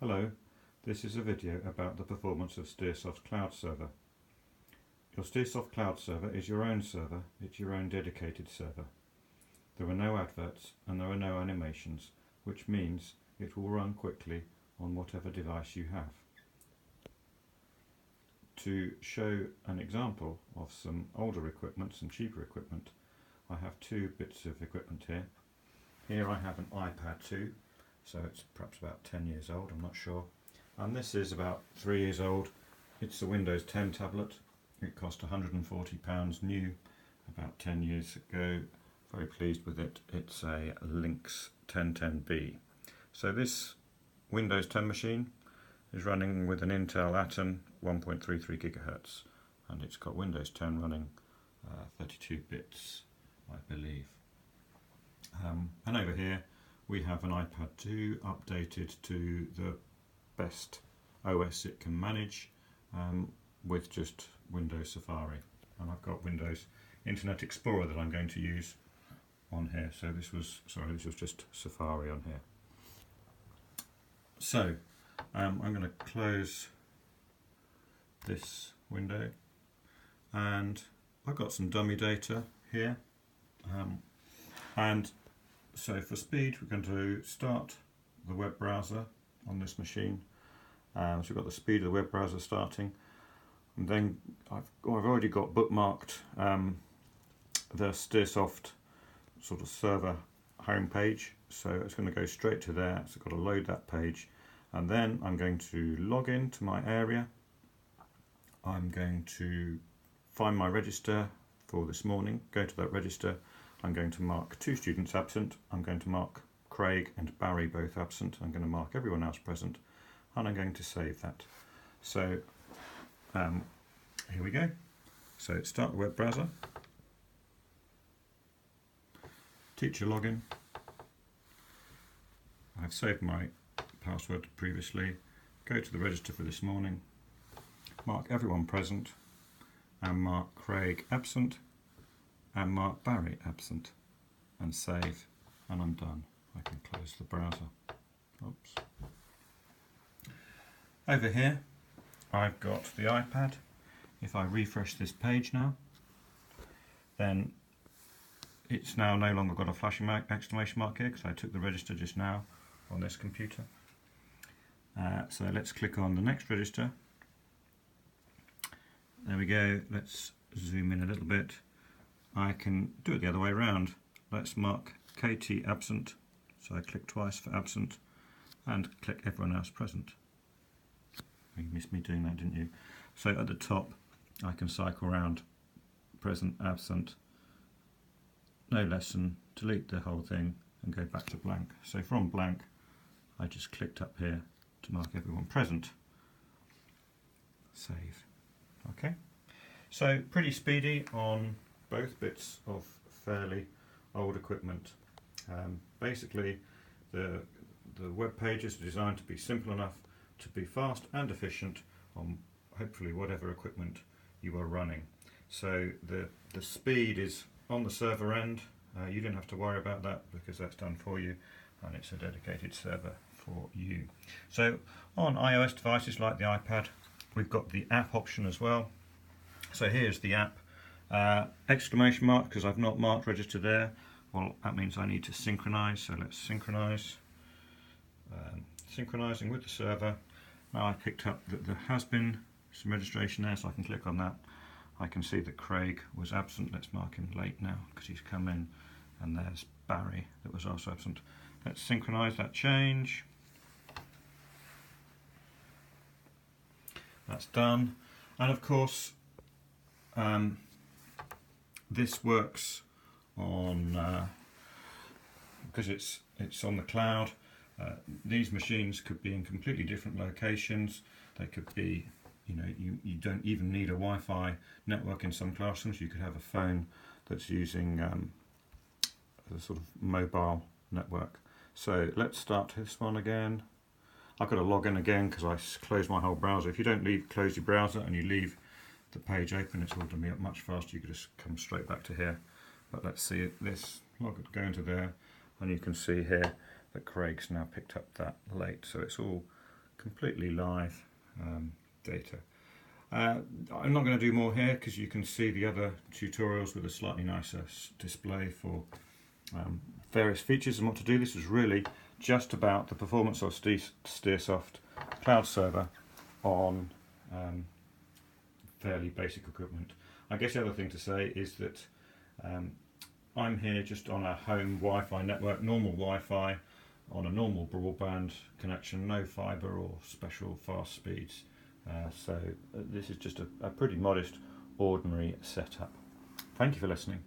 Hello, this is a video about the performance of STEARsoft Cloud Server. Your STEARsoft Cloud Server is your own server, it's your own dedicated server. There are no adverts and there are no animations, which means it will run quickly on whatever device you have. To show an example of some older equipment, some cheaper equipment, I have two bits of equipment here. Here I have an iPad 2. So it's perhaps about 10 years old, I'm not sure. And this is about 3 years old. It's a Windows 10 tablet. It cost £140 new about 10 years ago. Very pleased with it. It's a Lynx 1010B. So this Windows 10 machine is running with an Intel Atom 1.33 GHz, and it's got Windows 10 running 32 bits, I believe. And over here we have an iPad 2 updated to the best OS it can manage with just Windows Safari, and I've got Windows Internet Explorer that I'm going to use on here. So this was just Safari on here. So I'm going to close this window, and I've got some dummy data here, and so for speed we're going to start the web browser on this machine. So we've got the speed of the web browser starting, and then I've already got bookmarked the STEARsoft sort of server home page, so it's going to go straight to there. So I've got to load that page, and then I'm going to log in to my area. I'm going to find my register for this morning, go to that register. I'm going to mark 2 students absent. I'm going to mark Craig and Barry both absent. I'm going to mark everyone else present, and I'm going to save that. So here we go. So start the web browser, teacher login. I've saved my password previously. Go to the register for this morning, mark everyone present, and mark Craig absent, and mark Barry absent, and save, and I'm done. I can close the browser. Oops. Over here I've got the iPad. If I refresh this page now, then it's now no longer got a flashing exclamation mark here because I took the register just now on this computer. So let's click on the next register. There we go. Let's zoom in a little bit. I can do it the other way around. Let's mark KT absent. So I click twice for absent and click everyone else present. You missed me doing that, didn't you? So at the top I can cycle around present, absent, no lesson, delete the whole thing and go back to blank. So from blank I just clicked up here to mark everyone present. Save. Okay. So pretty speedy on both bits of fairly old equipment. Basically the web pages are designed to be simple enough to be fast and efficient on hopefully whatever equipment you are running. So the speed is on the server end. You don't have to worry about that because that's done for you, and it's a dedicated server for you. So on iOS devices like the iPad, we've got the app option as well. So here's the app. Exclamation mark because I've not marked register there. Well, that means I need to synchronize, so let's synchronize. Synchronizing with the server. Now I picked up that there has been some registration there, so I can click on that. I can see that Craig was absent. Let's mark him late now because he's come in, and there's Barry that was also absent. Let's synchronize that change. That's done, and of course this works on because it's on the cloud. These machines could be in completely different locations. They could be, you don't even need a Wi-Fi network in some classrooms. You could have a phone that's using a sort of mobile network. So let's start this one again. I've got to log in again because I closed my whole browser. If you don't close your browser and you leave the page open, it's all going to be up much faster. You could just come straight back to here. But let's see this. Go into there, and you can see here that Craig's now picked up that late. So it's all completely live data. I'm not going to do more here because you can see the other tutorials with a slightly nicer display for various features and what to do. This was really just about the performance of STEARsoft cloud server on fairly basic equipment. I guess the other thing to say is that I'm here just on a home Wi-Fi network, normal Wi-Fi on a normal broadband connection, no fibre or special fast speeds. So this is just a pretty modest, ordinary setup. Thank you for listening.